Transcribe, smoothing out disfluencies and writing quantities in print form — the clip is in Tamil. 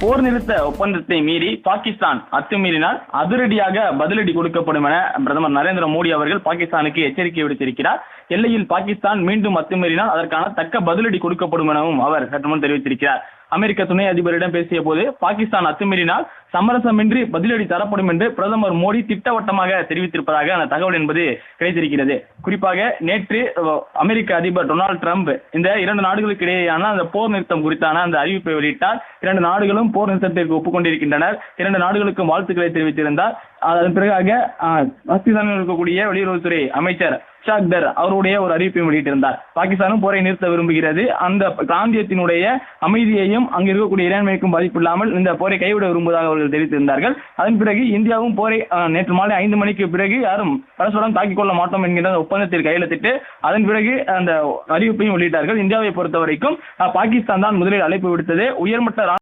போர் நிறுத்த ஒப்பந்தத்தை மீறி பாகிஸ்தான் அத்துமீறினால் அதிரடியாக பதிலடி கொடுக்கப்படும் என பிரதமர் நரேந்திர மோடி அவர்கள் பாகிஸ்தானுக்கு எச்சரிக்கை விடுத்திருக்கிறார். எல்லையில் பாகிஸ்தான் மீண்டும் அத்துமீறினால் அதற்கான தக்க பதிலடி கொடுக்கப்படும் எனவும் அவர் சற்று முன் தெரிவித்திருக்கிறார். அமெரிக்க துணை அதிபரிடம் பேசிய போது பாகிஸ்தான் அத்துமீறினால் சமரசமின்றி பதிலடி தரப்படும் என்று பிரதமர் மோடி திட்டவட்டமாக தெரிவித்திருப்பதாக அந்த தகவல் என்பது கிடைத்திருக்கிறது. குறிப்பாக நேற்று அமெரிக்க அதிபர் டொனால்டு டிரம்ப் இந்த இரண்டு நாடுகளுக்கு இடையேயான அந்த போர் நிறுத்தம் குறித்தான அந்த அறிவிப்பை வெளியிட்டார். இரண்டு நாடுகளும் போர் நிறுத்தத்திற்கு ஒப்புக்கொண்டிருக்கின்றனர். இரண்டு நாடுகளுக்கும் வாழ்த்துக்களை தெரிவித்திருந்தார். அதன் பிறகு பாகிஸ்தானில் இருக்கக்கூடிய வெளியுறவுத்துறை அமைச்சர் ஷாக்தர் அவருடைய ஒரு அறிவிப்பை வெளியிட்டிருந்தார். பாகிஸ்தானும் போரை நிறுத்த விரும்புகிறது, அந்த பிராந்தியத்தினுடைய அமைதியையும் அங்கு இருக்கக்கூடிய இறைமைக்கும் பாதிப்பு இல்லாமல் இந்த போரை கைவிட விரும்புவதாக அவர்கள் தெரிவித்திருந்தார்கள். அதன் பிறகு இந்தியாவும் போரை நேற்று மாலை 5 மணிக்கு பிறகு யாரும் பரஸ்பரம் தாக்கிக் கொள்ள மாட்டோம் என்கிற ஒப்பந்தத்தில் கையெழுத்திட்டு அதன் பிறகு அந்த அறிவிப்பையும் வெளியிட்டார்கள். இந்தியாவை பொறுத்த வரைக்கும் பாகிஸ்தான் தான் முதலில் அழைப்பு விடுத்தது. உயர்மட்ட